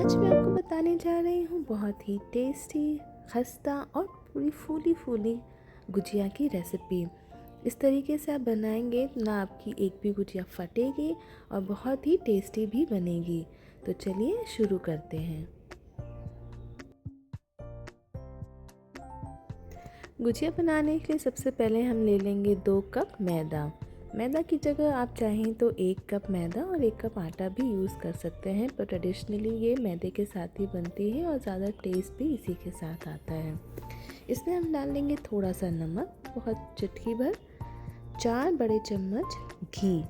आज मैं आपको बताने जा रही हूँ बहुत ही टेस्टी, खस्ता और पूरी फूली फूली गुजिया की रेसिपी। इस तरीके से आप बनाएंगे ना आपकी एक भी गुजिया फटेगी और बहुत ही टेस्टी भी बनेगी। तो चलिए शुरू करते हैं। गुजिया बनाने के लिए सबसे पहले हम ले लेंगे 2 कप मैदा। मैदा की जगह आप चाहें तो 1 कप मैदा और 1 कप आटा भी यूज़ कर सकते हैं, पर ट्रेडिशनली ये मैदे के साथ ही बनती है और ज़्यादा टेस्ट भी इसी के साथ आता है। इसमें हम डाल लेंगे थोड़ा सा नमक, बहुत चुटकी भर, 4 बड़े चम्मच घी।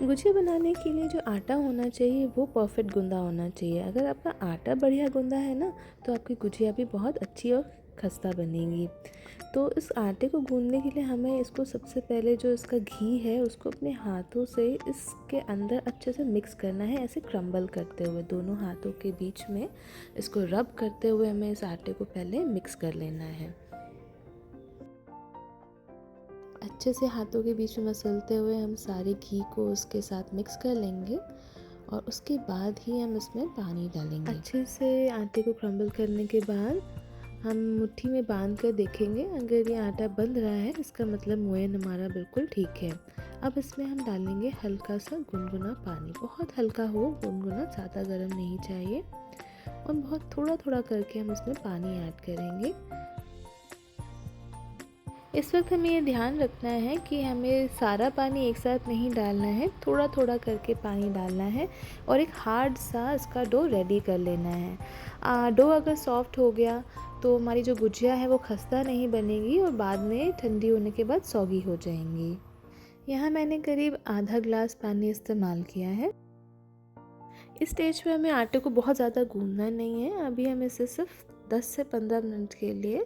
गुजिया बनाने के लिए जो आटा होना चाहिए वो परफेक्ट गूंदा होना चाहिए। अगर आपका आटा बढ़िया गूंदा है ना, तो आपकी गुजिया भी बहुत अच्छी और खस्ता बनेगी। तो इस आटे को गूंदने के लिए हमें इसको सबसे पहले जो इसका घी है उसको अपने हाथों से इसके अंदर अच्छे से मिक्स करना है, ऐसे क्रम्बल करते हुए दोनों हाथों के बीच में इसको रब करते हुए हमें इस आटे को पहले मिक्स कर लेना है। अच्छे से हाथों के बीच में मसलते हुए हम सारे घी को उसके साथ मिक्स कर लेंगे और उसके बाद ही हम इसमें पानी डालेंगे। अच्छे से आटे को क्रम्बल करने के बाद हम मुट्ठी में बांध कर देखेंगे। अगर ये आटा बंध रहा है इसका मतलब मोयन हमारा बिल्कुल ठीक है। अब इसमें हम डालेंगे हल्का सा गुनगुना पानी, बहुत हल्का हो गुनगुना, ज़्यादा गर्म नहीं चाहिए, और बहुत थोड़ा थोड़ा करके हम इसमें पानी ऐड करेंगे। इस वक्त हमें ये ध्यान रखना है कि हमें सारा पानी एक साथ नहीं डालना है, थोड़ा थोड़ा करके पानी डालना है और एक हार्ड सा इसका डो रेडी कर लेना है। डो अगर सॉफ्ट हो गया तो हमारी जो गुजिया है वो खस्ता नहीं बनेगी और बाद में ठंडी होने के बाद सौगी हो जाएंगी। यहाँ मैंने करीब आधा ग्लास पानी इस्तेमाल किया है। इस स्टेज पे हमें आटे को बहुत ज़्यादा गूंदना नहीं है। अभी हमें इसे सिर्फ 10 से 15 मिनट के लिए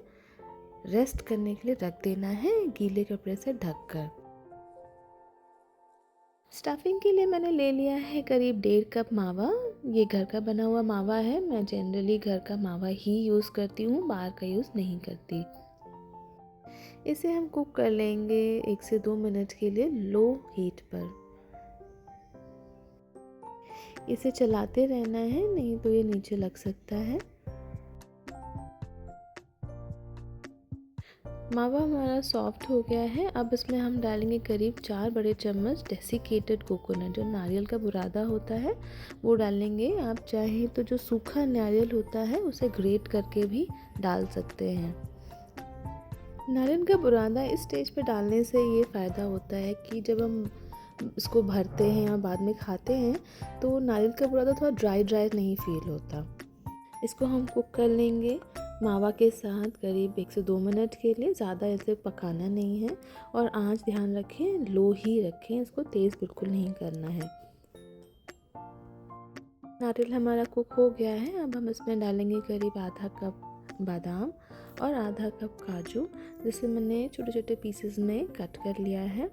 रेस्ट करने के लिए रख देना है, गीले कपड़े से ढककर। स्टफिंग के लिए मैंने ले लिया है करीब 1.5 कप मावा। ये घर का बना हुआ मावा है। मैं जनरली घर का मावा ही यूज़ करती हूँ, बाहर का यूज़ नहीं करती। इसे हम कुक कर लेंगे 1 से 2 मिनट के लिए लो हीट पर। इसे चलाते रहना है, नहीं तो ये नीचे लग सकता है। मावा हमारा सॉफ्ट हो गया है। अब इसमें हम डालेंगे करीब 4 बड़े चम्मच डेसिकेटेड कोकोनट, जो नारियल का बुरादा होता है वो डालेंगे। आप चाहें तो जो सूखा नारियल होता है उसे ग्रेट करके भी डाल सकते हैं। नारियल का बुरादा इस स्टेज पे डालने से ये फ़ायदा होता है कि जब हम इसको भरते हैं और बाद में खाते हैं तो नारियल का बुरादा थोड़ा ड्राई ड्राई नहीं फील होता। इसको हम कुक कर लेंगे मावा के साथ करीब 1 से 2 मिनट के लिए। ज़्यादा इसे पकाना नहीं है और आंच ध्यान रखें, लो ही रखें, इसको तेज़ बिल्कुल नहीं करना है। नारियल हमारा कुक हो गया है। अब हम इसमें डालेंगे करीब आधा कप बादाम और आधा कप काजू, जिसे मैंने छोटे छोटे पीसेस में कट कर लिया है।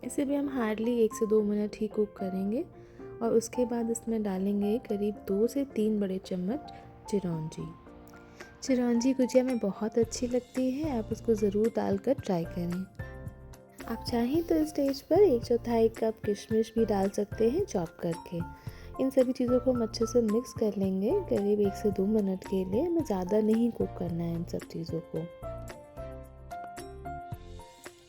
इसे भी हम हार्डली 1 से 2 मिनट ही कुक करेंगे और उसके बाद इसमें डालेंगे करीब 2 से 3 बड़े चम्मच चिरौंजी। चिरौंजी गुजिया में बहुत अच्छी लगती है, आप उसको ज़रूर डालकर ट्राई करें। आप चाहें तो इस स्टेज पर 1/4 कप किशमिश भी डाल सकते हैं चॉप करके। इन सभी चीज़ों को हम अच्छे से मिक्स कर लेंगे करीब 1 से 2 मिनट के लिए। हमें ज़्यादा नहीं कुक करना है इन सब चीज़ों को।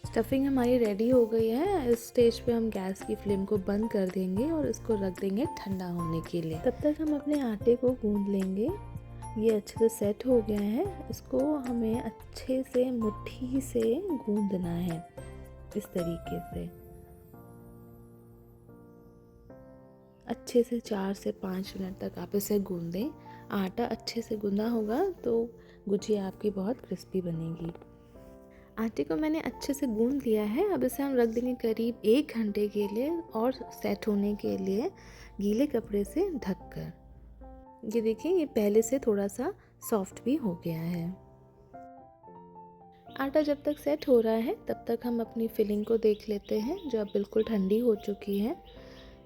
स्टफिंग हमारी रेडी हो गई है। इस स्टेज पे हम गैस की फ्लेम को बंद कर देंगे और इसको रख देंगे ठंडा होने के लिए। तब तक हम अपने आटे को गूंद लेंगे। ये अच्छे से सेट हो गया है। इसको हमें अच्छे से मुट्ठी से गूंदना है, इस तरीके से अच्छे से 4 से 5 मिनट तक आप इसे गूंदें। आटा अच्छे से गूंदा होगा तो गुजिया आपकी बहुत क्रिस्पी बनेगी। आटे को मैंने अच्छे से गूंद लिया है। अब इसे हम रख देंगे करीब 1 घंटे के लिए और सेट होने के लिए गीले कपड़े से ढककर। ये देखिए, ये पहले से थोड़ा सा सॉफ्ट भी हो गया है। आटा जब तक सेट हो रहा है तब तक हम अपनी फिलिंग को देख लेते हैं, जो अब बिल्कुल ठंडी हो चुकी है।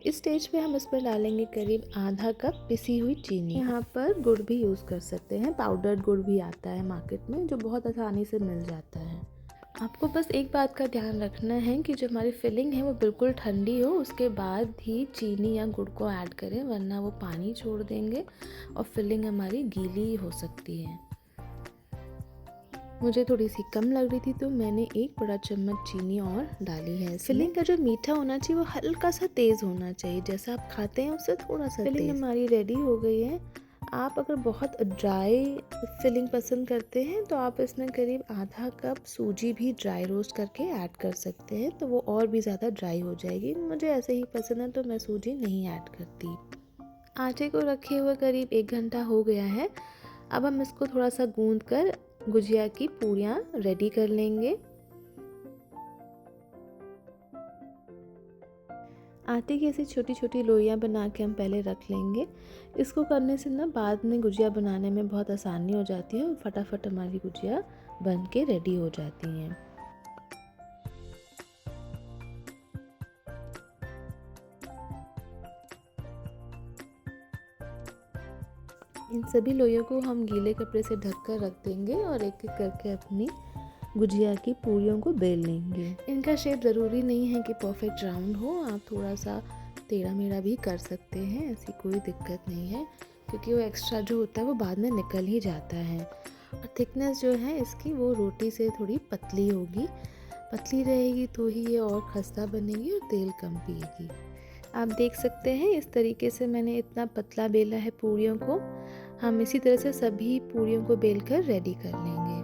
इस स्टेज पे हम इसमें डालेंगे करीब आधा कप पिसी हुई चीनी। यहाँ पर गुड़ भी यूज़ कर सकते हैं, पाउडर्ड गुड़ भी आता है मार्केट में जो बहुत आसानी से मिल जाता है। आपको बस एक बात का ध्यान रखना है कि जो हमारी फिलिंग है वो बिल्कुल ठंडी हो, उसके बाद ही चीनी या गुड़ को ऐड करें, वरना वो पानी छोड़ देंगे और फिलिंग हमारी गीली हो सकती है। मुझे थोड़ी सी कम लग रही थी तो मैंने 1 बड़ा चम्मच चीनी और डाली है। फिलिंग का जो मीठा होना चाहिए वो हल्का सा तेज़ होना चाहिए, जैसा आप खाते हैं उससे थोड़ा सा। फिलिंग हमारी रेडी हो गई है। आप अगर बहुत ड्राई फिलिंग पसंद करते हैं तो आप इसमें करीब आधा कप सूजी भी ड्राई रोस्ट करके ऐड कर सकते हैं, तो वो और भी ज़्यादा ड्राई हो जाएगी। मुझे ऐसे ही पसंद है तो मैं सूजी नहीं ऐड करती। आटे को रखे हुए करीब 1 घंटा हो गया है। अब हम इसको थोड़ा सा गूंद कर गुजिया की पूरियाँ रेडी कर लेंगे। आटे की ऐसी छोटी छोटी लोइयाँ बना के हम पहले रख लेंगे। इसको करने से ना बाद में गुजिया बनाने में बहुत आसानी हो जाती है और फटाफट हमारी गुजिया बन के रेडी हो जाती हैं। इन सभी लोइयों को हम गीले कपड़े से ढक कर रख देंगे और एक एक करके अपनी गुजिया की पूरियों को बेल लेंगे। इनका शेप ज़रूरी नहीं है कि परफेक्ट राउंड हो, आप थोड़ा सा टेढ़ा मेढ़ा भी कर सकते हैं, ऐसी कोई दिक्कत नहीं है, क्योंकि वो एक्स्ट्रा जो होता है वो बाद में निकल ही जाता है। और थिकनेस जो है इसकी वो रोटी से थोड़ी पतली होगी, पतली रहेगी तो ही ये और खस्ता बनेगी और तेल कम पिएगी। आप देख सकते हैं इस तरीके से मैंने इतना पतला बेला है पूरियों को। हम इसी तरह से सभी पूरियों को बेल कर रेडी कर लेंगे।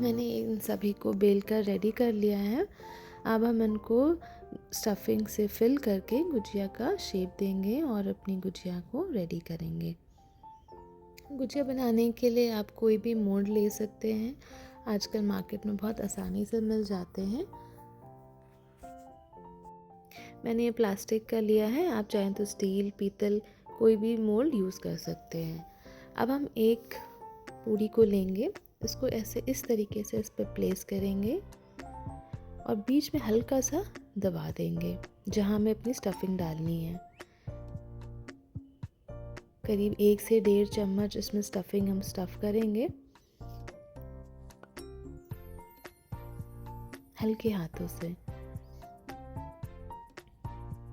मैंने इन सभी को बेल कर रेडी कर लिया है। अब हम इनको स्टफिंग से फिल करके गुजिया का शेप देंगे और अपनी गुजिया को रेडी करेंगे। गुजिया बनाने के लिए आप कोई भी मोल्ड ले सकते हैं, आजकल मार्केट में बहुत आसानी से मिल जाते हैं। मैंने ये प्लास्टिक का लिया है, आप चाहें तो स्टील, पीतल कोई भी मोल्ड यूज़ कर सकते हैं। अब हम एक पूरी को लेंगे, इसको ऐसे इस तरीके से इस पर प्लेस करेंगे और बीच में हल्का सा दबा देंगे जहाँ हमें अपनी स्टफिंग डालनी है। करीब 1 से 1.5 चम्मच इसमें स्टफिंग हम स्टफ़ करेंगे हल्के हाथों से।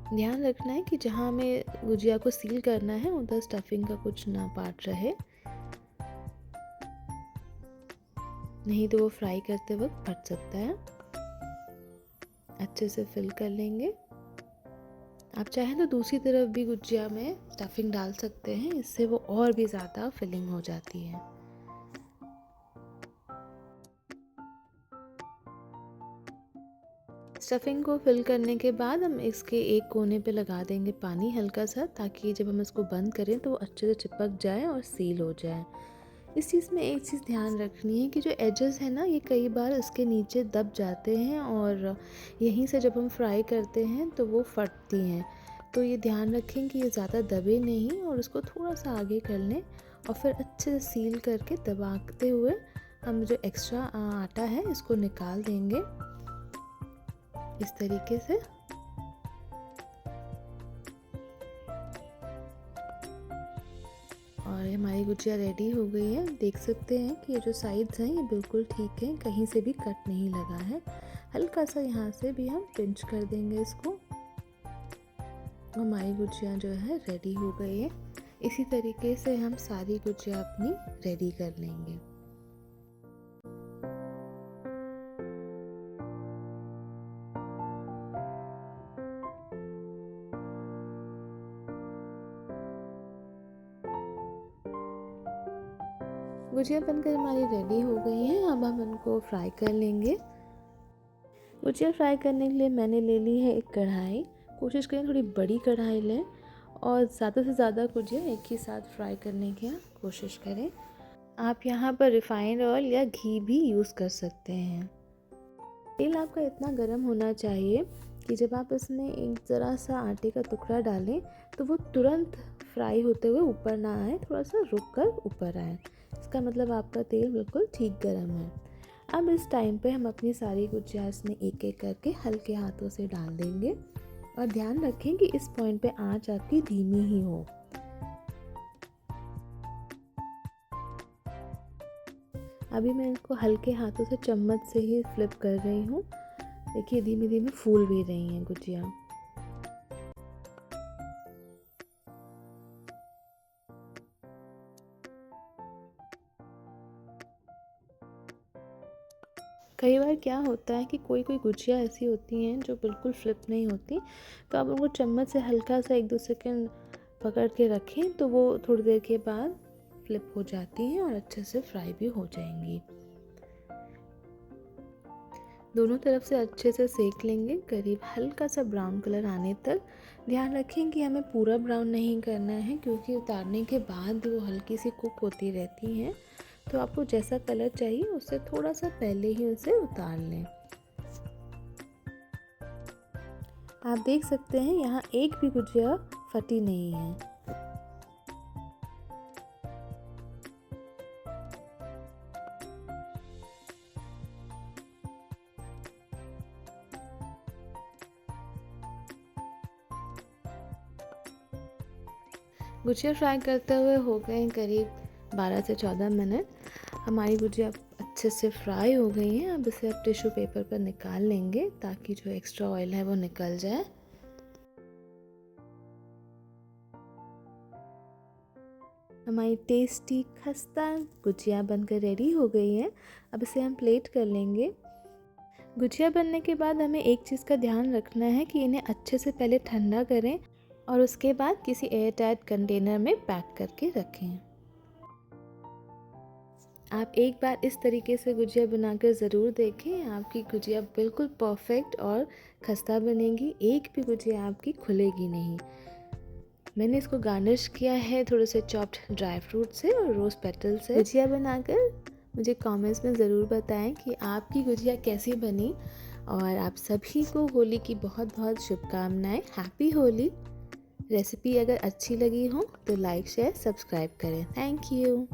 ध्यान रखना है कि जहाँ हमें गुजिया को सील करना है उधर स्टफिंग का कुछ ना पार्ट रहे, नहीं तो वो फ्राई करते वक्त फट सकता है। अच्छे से फिल कर लेंगे। आप चाहें तो दूसरी तरफ भी गुजिया में स्टफिंग डाल सकते हैं, इससे वो और भी ज़्यादा फिलिंग हो जाती है। स्टफिंग को फिल करने के बाद हम इसके एक कोने पे लगा देंगे पानी हल्का सा, ताकि जब हम इसको बंद करें तो अच्छे से चिपक जाए और सील हो जाए। इस चीज़ में एक चीज़ ध्यान रखनी है कि जो एजेस है ना, ये कई बार इसके नीचे दब जाते हैं और यहीं से जब हम फ्राई करते हैं तो वो फटती हैं। तो ये ध्यान रखें कि ये ज़्यादा दबे नहीं और उसको थोड़ा सा आगे कर लें और फिर अच्छे से सील करके दबाते हुए हम जो एक्स्ट्रा आटा है इसको निकाल देंगे इस तरीके से। और हमारी गुजिया रेडी हो गई है। देख सकते हैं कि ये जो साइड्स हैं ये बिल्कुल ठीक हैं, कहीं से भी कट नहीं लगा है। हल्का सा यहाँ से भी हम पिंच कर देंगे इसको। हमारी गुजिया जो है रेडी हो गई है। इसी तरीके से हम सारी गुजिया अपनी रेडी कर लेंगे। गुजिया बनकर हमारी रेडी हो गई हैं। अब हम इनको फ्राई कर लेंगे। गुजिया फ्राई करने के लिए मैंने ले ली है एक कढ़ाई। कोशिश करें थोड़ी बड़ी कढ़ाई लें और ज़्यादा से ज़्यादा गुजिया एक ही साथ फ्राई करने की कोशिश करें। आप यहाँ पर रिफाइंड ऑयल या घी भी यूज़ कर सकते हैं। तेल आपका इतना गर्म होना चाहिए कि जब आप इसमें एक ज़रा सा आटे का टुकड़ा डालें तो वो तुरंत फ्राई होते हुए ऊपर ना आए, थोड़ा सा रुक कर ऊपर आए। इसका मतलब आपका तेल बिल्कुल ठीक गर्म है। अब इस टाइम पे हम अपनी सारी गुजिया इसमें एक एक करके हल्के हाथों से डाल देंगे और ध्यान रखें कि इस पॉइंट पे आंच आपकी धीमी ही हो। अभी मैं इसको हल्के हाथों से चम्मच से ही फ्लिप कर रही हूँ। देखिए धीमे धीमे फूल भी रही हैं गुजिया। कई बार क्या होता है कि कोई कोई गुजिया ऐसी होती हैं जो बिल्कुल फ्लिप नहीं होती, तो आप उनको चम्मच से हल्का सा 1-2 सेकंड पकड़ के रखें तो वो थोड़ी देर के बाद फ्लिप हो जाती हैं और अच्छे से फ्राई भी हो जाएंगी। दोनों तरफ से अच्छे से सेक लेंगे करीब हल्का सा ब्राउन कलर आने तक। ध्यान रखें कि हमें पूरा ब्राउन नहीं करना है क्योंकि उतारने के बाद वो हल्की सी कुक होती रहती हैं, तो आपको जैसा कलर चाहिए उससे थोड़ा सा पहले ही उसे उतार लें। आप देख सकते हैं यहाँ एक भी गुजिया फटी नहीं है। गुजिया फ्राई करते हुए हो गए करीब 12 से 14 मिनट। हमारी गुजिया अच्छे से फ्राई हो गई हैं। अब इसे आप टिश्यू पेपर पर निकाल लेंगे ताकि जो एक्स्ट्रा ऑयल है वो निकल जाए। हमारी टेस्टी खस्ता गुजिया बनकर रेडी हो गई है। अब इसे हम प्लेट कर लेंगे। गुजिया बनने के बाद हमें एक चीज़ का ध्यान रखना है कि इन्हें अच्छे से पहले ठंडा करें और उसके बाद किसी एयर टाइट कंटेनर में पैक करके रखें। आप एक बार इस तरीके से गुजिया बनाकर ज़रूर देखें। आपकी गुजिया बिल्कुल परफेक्ट और खस्ता बनेगी, एक भी गुजिया आपकी खुलेगी नहीं। मैंने इसको गार्निश किया है थोड़े से चॉप्ड ड्राई फ्रूट से और रोज़ पेटल से। गुजिया बनाकर मुझे कमेंट्स में ज़रूर बताएं कि आपकी गुजिया कैसी बनी। और आप सभी को होली की बहुत बहुत शुभकामनाएं। हैप्पी होली। रेसिपी अगर अच्छी लगी हो तो लाइक शेयर सब्सक्राइब करें। Thank you.